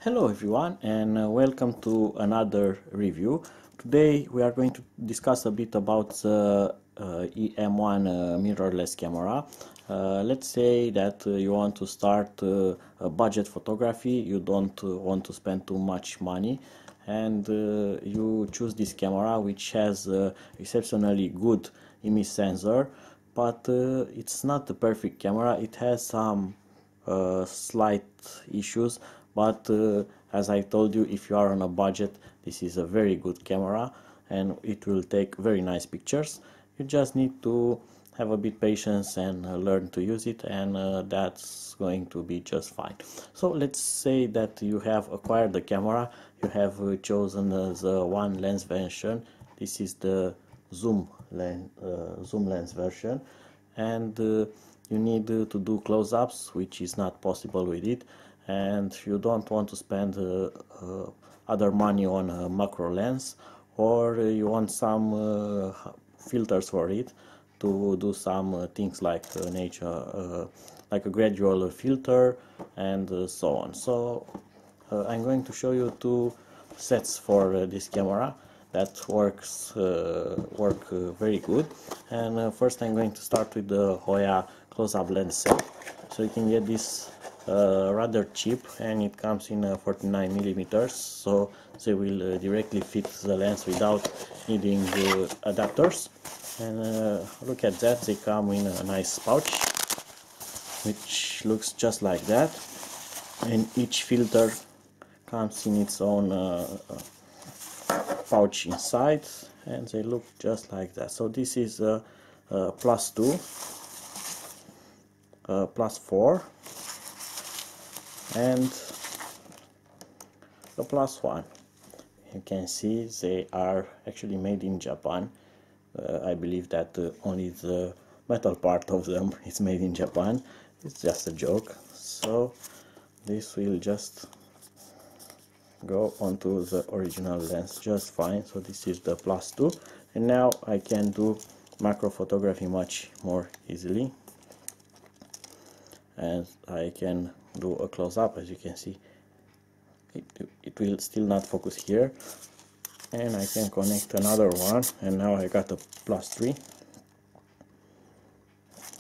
Hello everyone, and welcome to another review. Today we are going to discuss a bit about the EM1 mirrorless camera. Let's say that you want to start a budget photography, you don't want to spend too much money, and you choose this camera which has exceptionally good image sensor, but it's not a perfect camera. It has some slight issues, but as I told you, if you are on a budget, this is a very good camera and it will take very nice pictures. You just need to have a bit patience and learn to use it, and that's going to be just fine. So let's say that you have acquired the camera, you have chosen the one lens version. This is the zoom lens version, and you need to do close-ups, which is not possible with it, and you don't want to spend other money on a macro lens, or you want some filters for it to do some things like nature, like a gradual filter and so on. So I'm going to show you two sets for this camera that work very good. And first I'm going to start with the Hoya CloseUp lens set. So you can get this rather cheap, and it comes in 49 millimeters, so they will directly fit the lens without needing adapters. And look at that, they come in a nice pouch which looks just like that, and each filter comes in its own pouch inside, and they look just like that. So this is a +2, +4, and a +1. You can see they are actually made in Japan. I believe that only the metal part of them is made in Japan. It's just a joke. So this will just go onto the original lens just fine. So this is the +2, and now I can do macro photography much more easily, and I can do a close-up. As you can see, it will still not focus here, and I can connect another one, and now I got a +3,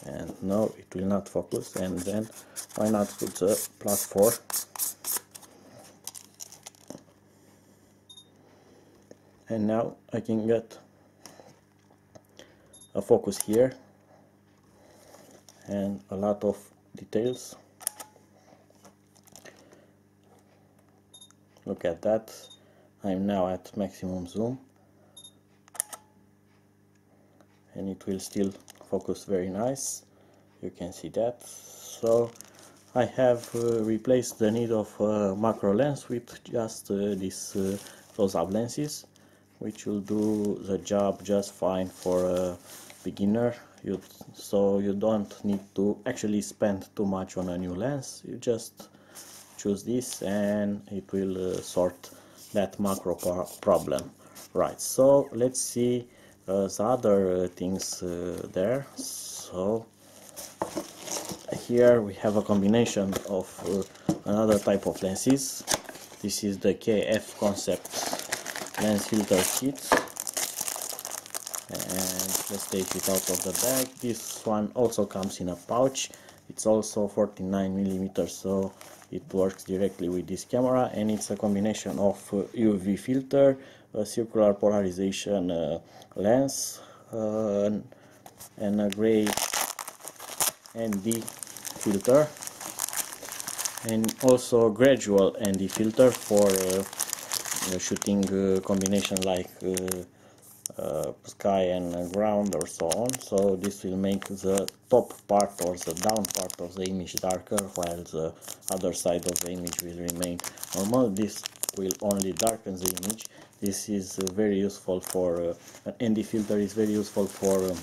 and no, it will not focus. And then why not put the +4, and now I can get a focus here and a lot of details. Look at that, I'm now at maximum zoom, and it will still focus very nice. You can see that. So I have replaced the need of macro lens with just these close-up lenses, which will do the job just fine for a beginner. So you don't need to actually spend too much on a new lens. You just choose this and it will sort that macro problem. Right, so let's see the other things there. So here we have a combination of another type of lenses. This is the KF Concept lens filter kit, and let's take it out of the bag. This one also comes in a pouch. It's also 49 millimeters, so it works directly with this camera, and it's a combination of UV filter, a circular polarization lens, and a gray ND filter, and also Gradual ND filter for shooting combination like sky and ground or so on. So this will make the top part or the down part of the image darker, while the other side of the image will remain normal. This will only darken the image. This is very useful for ND filter is very useful for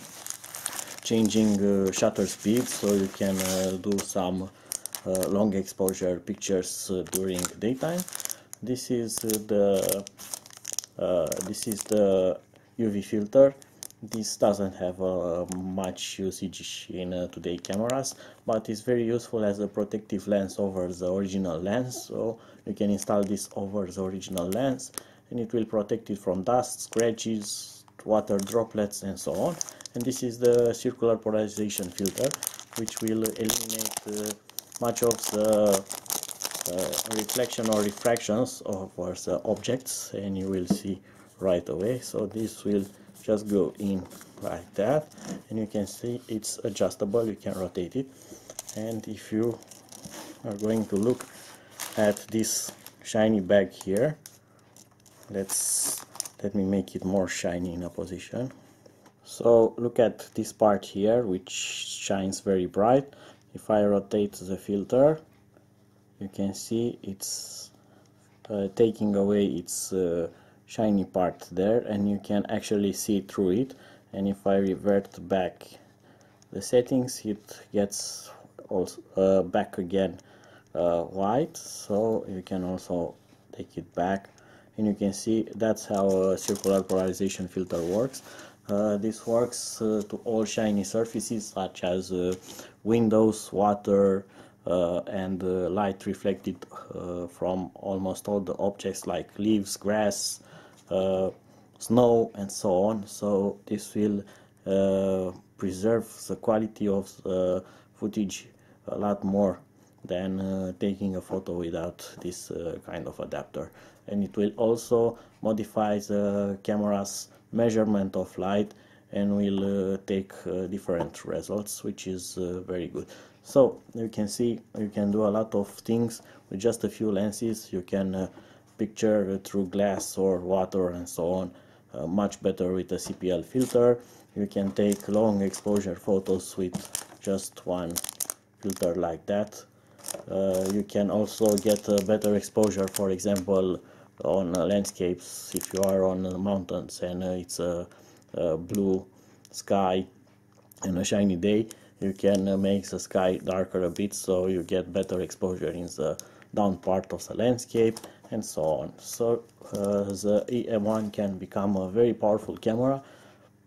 changing shutter speed, so you can do some long exposure pictures during daytime. This is the UV filter. This doesn't have much usage in today cameras, but it's very useful as a protective lens over the original lens. So you can install this over the original lens and it will protect it from dust, scratches, water droplets and so on. And this is the circular polarization filter, which will eliminate much of the reflection or refractions over the objects, and you will see right away. So this will just go in like that, and you can see it's adjustable, you can rotate it. And if you are going to look at this shiny bag here, let me make it more shiny in a position. So look at this part here, which shines very bright. If I rotate the filter, you can see it's taking away its shiny part there, and you can actually see through it. And if I revert back the settings, it gets also back again white, so you can also take it back, and you can see that's how a circular polarization filter works. This works to all shiny surfaces such as windows, water, and light reflected from almost all the objects like leaves, grass, snow and so on. So this will preserve the quality of the footage a lot more than taking a photo without this kind of adapter. And it will also modify the camera's measurement of light and will take different results, which is very good. So you can see you can do a lot of things with just a few lenses. You can picture through glass or water and so on much better with a CPL filter. You can take long exposure photos with just one filter like that. You can also get a better exposure, for example, on landscapes. If you are on the mountains and it's a blue sky and a shiny day, you can make the sky darker a bit, so you get better exposure in the down part of the landscape and so on. So the EM1 can become a very powerful camera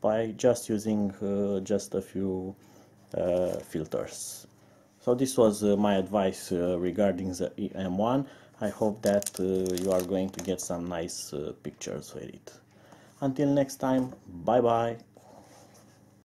by just using just a few filters. So this was my advice regarding the EM1. I hope that you are going to get some nice pictures with it. Until next time, bye bye.